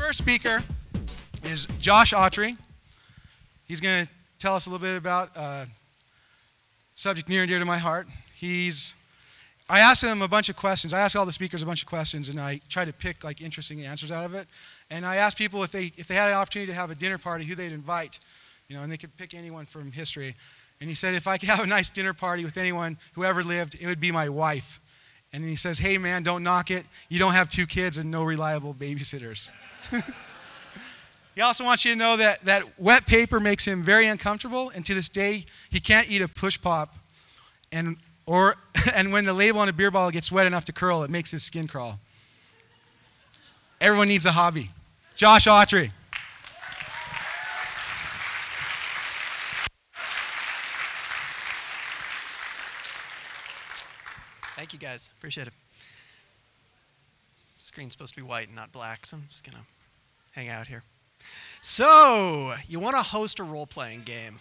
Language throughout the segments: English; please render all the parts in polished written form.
first speaker is Josh Awtry. He's going to tell us a little bit about a subject near and dear to my heart. I asked him a bunch of questions. I asked all the speakers a bunch of questions, and I tried to pick like interesting answers out of it. And I asked people if they had an opportunity to have a dinner party, who they'd invite, and they could pick anyone from history. And he said, if I could have a nice dinner party with anyone who ever lived, it would be my wife. And he says, hey man, don't knock it. You don't have 2 kids and no reliable babysitters. He also wants you to know that wet paper makes him very uncomfortable, and to this day, he can't eat a push pop. And when the label on a beer bottle gets wet enough to curl, it makes his skin crawl. Everyone needs a hobby. Josh Awtry. Thank you guys, appreciate it. Screen's supposed to be white and not black, so I'm just gonna hang out here. So, you wanna host a role-playing game.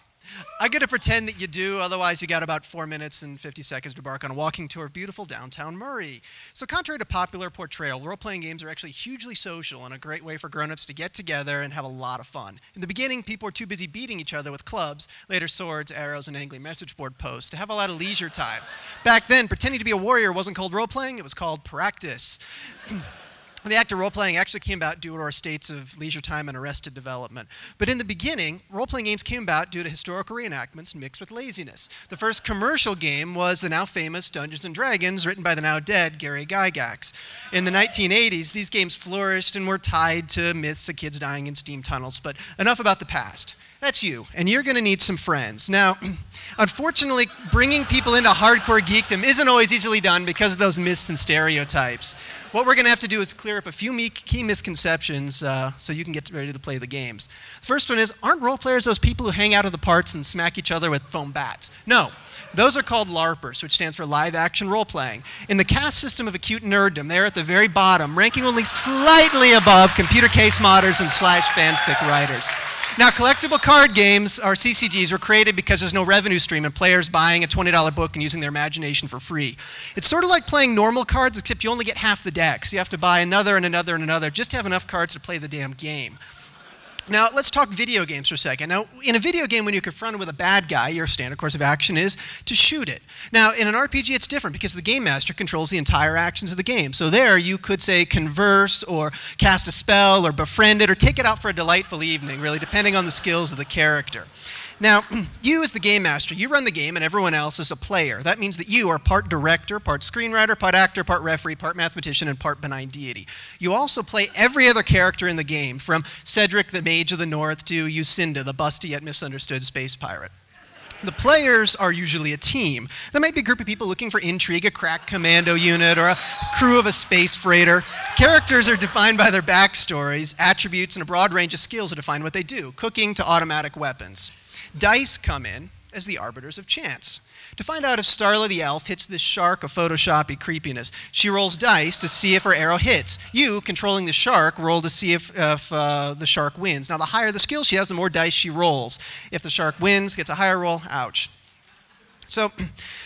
I'm going to pretend that you do, otherwise you got about 4 minutes and 50 seconds to embark on a walking tour of beautiful downtown Murray. So contrary to popular portrayal, role-playing games are actually hugely social and a great way for grown-ups to get together and have a lot of fun. In the beginning, people were too busy beating each other with clubs, later swords, arrows, and angry message board posts to have a lot of leisure time. Back then, pretending to be a warrior wasn't called role-playing, it was called practice. The act of role-playing actually came about due to our states of leisure time and arrested development. But in the beginning, role-playing games came about due to historical reenactments mixed with laziness. The first commercial game was the now famous Dungeons & Dragons, written by the now dead Gary Gygax. In the 1980s, these games flourished and were tied to myths of kids dying in steam tunnels. But enough about the past. That's you, and you're going to need some friends. Now, unfortunately, bringing people into hardcore geekdom isn't always easily done because of those myths and stereotypes. What we're going to have to do is clear up a few key misconceptions so you can get ready to play the games. The first one is, aren't role players those people who hang out of the parts and smack each other with foam bats? No. Those are called LARPers, which stands for live action role playing. In the caste system of acute nerddom, they're at the very bottom, ranking only slightly above computer case modders and / fanfic writers. Now, collectible card games, or CCGs, were created because there's no revenue stream and players buying a $20 book and using their imagination for free. It's sort of like playing normal cards, except you only get half the deck, so you have to buy another and another and another just to have enough cards to play the damn game. Now, let's talk video games for a second. Now, in a video game, when you're confronted with a bad guy, your standard course of action is to shoot it. Now, in an RPG, it's different because the game master controls the entire actions of the game. So there, you could say converse, or cast a spell, or befriend it, or take it out for a delightful evening, really, depending on the skills of the character. Now, you as the game master, you run the game and everyone else is a player. That means that you are part director, part screenwriter, part actor, part referee, part mathematician, and part benign deity. You also play every other character in the game, from Cedric, the Mage of the North, to Lucinda, the busty yet misunderstood space pirate. The players are usually a team. There might be a group of people looking for intrigue, a crack commando unit, or a crew of a space freighter. Characters are defined by their backstories, attributes, and a broad range of skills that define what they do, cooking to automatic weapons. Dice come in as the arbiters of chance. To find out if Starla the elf hits this shark of photoshoppy creepiness, she rolls dice to see if her arrow hits. You, controlling the shark, roll to see if the shark wins. Now, the higher the skill she has, the more dice she rolls. If the shark wins, gets a higher roll, ouch. So,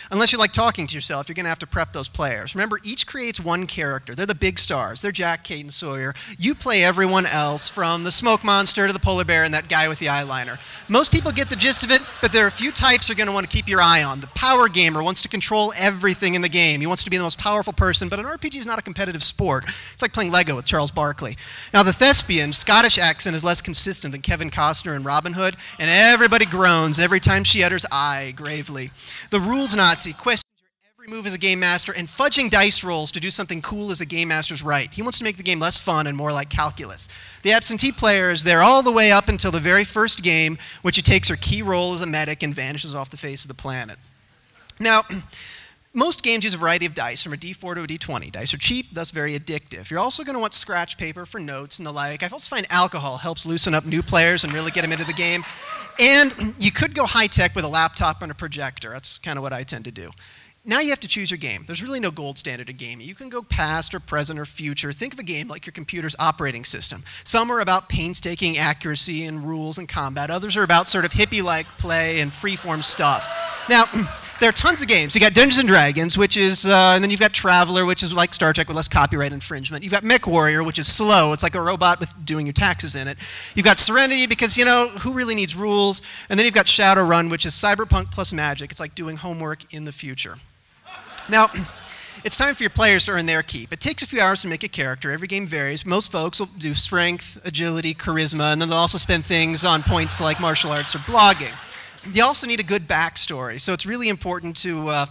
unless you like talking to yourself, you're going to have to prep those players. Remember, each creates one character. They're the big stars. They're Jack, Kate, and Sawyer. You play everyone else, from the smoke monster to the polar bear and that guy with the eyeliner. Most people get the gist of it, but there are a few types you're going to want to keep your eye on. The power gamer wants to control everything in the game. He wants to be the most powerful person, but an RPG is not a competitive sport. It's like playing Lego with Charles Barkley. Now, the thespian, Scottish accent is less consistent than Kevin Costner in Robin Hood, and everybody groans every time she utters "I" gravely. The rules Nazi questions your every move as a game master, and fudging dice rolls to do something cool as a game master's right. He wants to make the game less fun and more like calculus. The absentee player is there all the way up until the very first game, which he takes her key role as a medic and vanishes off the face of the planet. Now, most games use a variety of dice, from a D4 to a D20. Dice are cheap, thus very addictive. You're also going to want scratch paper for notes and the like. I also find alcohol helps loosen up new players and really get them into the game. And you could go high-tech with a laptop and a projector. That's kind of what I tend to do. Now you have to choose your game. There's really no gold standard in gaming. You can go past or present or future. Think of a game like your computer's operating system. Some are about painstaking accuracy and rules and combat. Others are about sort of hippie-like play and free-form stuff. Now, there are tons of games. You got Dungeons and Dragons, which is, and then you've got Traveler, which is like Star Trek with less copyright infringement. You've got Mech Warrior, which is slow. It's like a robot with doing your taxes in it. You've got Serenity, because, you know, who really needs rules? And then you've got Shadowrun, which is cyberpunk plus magic. It's like doing homework in the future. Now, it's time for your players to earn their keep. It takes a few hours to make a character. Every game varies. Most folks will do strength, agility, charisma, and then they'll also spend things on points like martial arts or blogging. You also need a good backstory, so it's really important to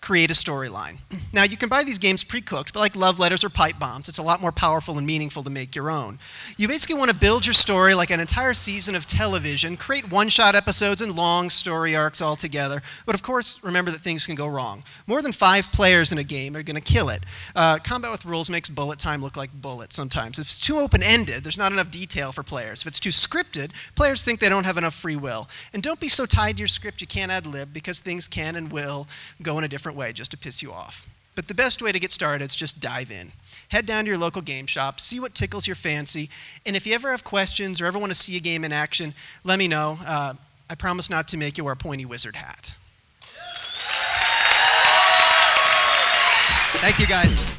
create a storyline. Now, you can buy these games pre-cooked, but like love letters or pipe bombs, it's a lot more powerful and meaningful to make your own. You basically want to build your story like an entire season of television, create one-shot episodes and long story arcs all together, but of course, remember that things can go wrong. More than 5 players in a game are going to kill it. Combat with rules makes bullet time look like bullets sometimes. If it's too open-ended, there's not enough detail for players. If it's too scripted, players think they don't have enough free will. And don't be so tied to your script you can't ad-lib, because things can and will go in a different way just to piss you off. But the best way to get started is just dive in. Head down to your local game shop, see what tickles your fancy, and if you ever have questions or ever want to see a game in action, let me know. I promise not to make you wear a pointy wizard hat. Thank you, guys.